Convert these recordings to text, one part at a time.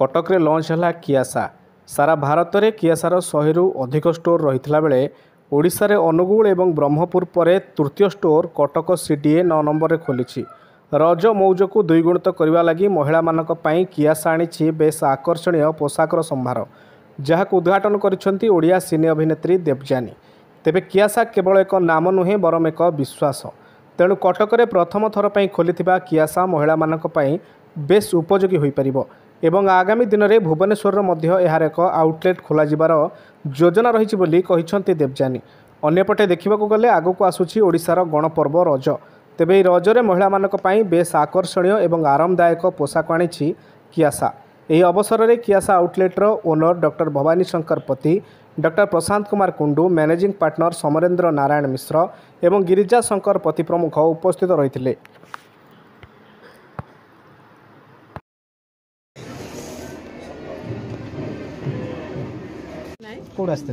कटक रे लॉन्च है कियासा। सारा भारत में कियासार 100 रु अधिक स्टोर रही बेले ओडिशा रे अनुगुल एवं ब्रह्मपुर पर तृतीय स्टोर कटक सीडीए 9 नंबर में खोली। रज मौज को द्विगुणित करने लगी महिला मानक पई कियासा आनी बेस आकर्षणीय पोशाकर संभार, जहाक उद्घाटन करिसेंती ओडिया सिने अभिनेत्री देवजानी। तेबे कियासा केवल एक नाम नुहे बरम एक विश्वास। तेणु कटक रे प्रथम थर पई खोलिथिबा कियासा महिला मानक पई बेस उपयोगी होई परिबो एवं आगामी दिन में भुवनेश्वर मध्य एहार एक आउटलेट खोल जिबार योजना रही बोली कहिसेंती देवजानी। अन्यपटे देखा गले आगक आसूची ओडिशार गणपर्व रज। तेबे এই रजरे महिला मानक पई बेस आकर्षणीय एवं आरामदायक पोशाक आनी कियासा। ଏହି अवसर में कियासा आउटलेट्र ओनर डॉक्टर भवानी शंकर पति, doctor Prashant Kumar Kundu, managing partner Samarendra Narayan Mishra एवं गिरिजा शंकर पति प्रमुख उपस्थित रही। कौन आसते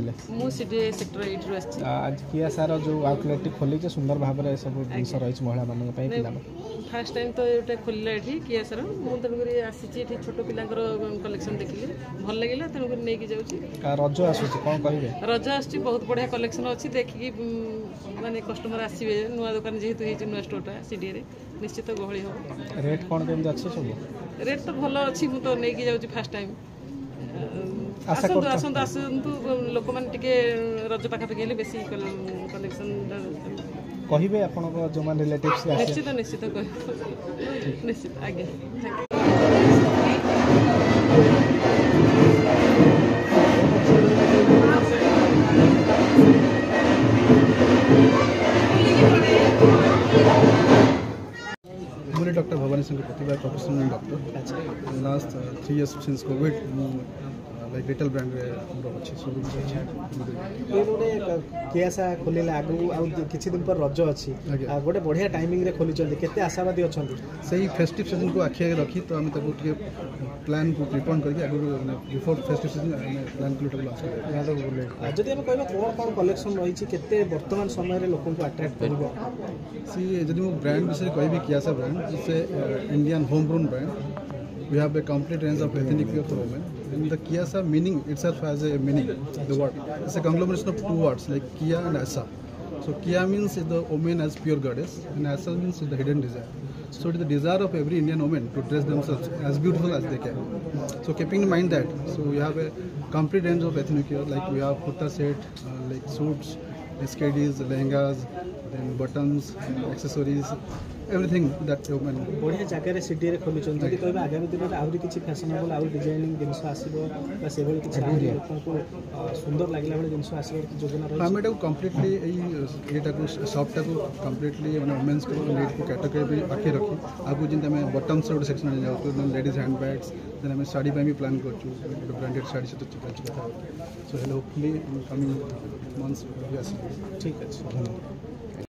आज कियासार जो आउटलेट खोली सुंदर भाव में सब जिन रही महिला मान फास्ट टाइम तो ये खोलला ये कियासार मुझे तेणुक आसी छोट पिला कलेक्शन देखिए भल लगे तेणुक नहीं जाऊँगी। रज आसूँ कौन कहे रज आस बहुत बढ़िया कलेक्शन अच्छी देखिकी माने कस्टमर आसवे नुआ दुकान जेहेतु नुआ स्टोरटा सीडीए निश्चित गहली हम। रेट कौन केमती अच्छे सब रेट तो भल अच्छी मुझे तो नहीं जाऊँगी फास्ट टाइम आसतु आसतु आसतु लोक मैंने रज पाखापाखि बेस कलेक्शन कहे आप जो मैंने रिलेटिव्स निश्चित निश्चित कह निश्चित आगे मुझे डॉक्टर भवानी शंकर प्रतिभा professional doctor last 3 years since Covid like retail brand अच्छे शुरू कियासा खोल आगु किसी दिन पर रज अच्छी गोटे बढ़िया टाइमिंग रे खोली केते आशावादी अच्छा से फेस्टिव सीजन को आखि रखी तो आम प्लान को प्रिपेयर करके आगे बिफोर फेस्टिव सीजन प्लान कर जदि आम कहबा कौन कौन कलेक्शन रही केते वर्तमान समय लोक को अट्रैक्ट करिवो सी जदि मो ब्रांड विषय कहबी कियासा ब्रांड से Indian home grown brand. We have a complete range of ethnic wear for women. And the Kiasa meaning itself has a meaning. The word it's a conglomeration of two words like Kia and Asa. So Kia means the woman as pure goddess, and Asa means the hidden desire. So it is the desire of every Indian woman to dress themselves as beautiful as they can. So keeping in mind that, so we have a complete range of ethnic wear like we have kurta set, like suits, SKDs, lehengas, then buttons, accessories. Everything that women बढ़िया जगह CD रे खोली जदि कहबे आगामी दिन में आउरी किछि फैशनेबल आउरी डिजाइनिंग जिनस आसीबो बा सेबल किछि लोकन को सुंदर लागला वाला जिनस आसीबो योजना रही हम एटा कंप्लीटली एटा को शॉप टा को कंप्लीटली माने वुमेन्स को नीड को कैटेगरी आके रखी आगु जिन हमें बॉटम्स रे सेक्शन में जाउ लेडीज हैंडबैग्स देन हमें साड़ी पे भी प्लान करछु ब्रांडेड साड़ी से तो चिका so hello hopefully coming months yes ठीक है।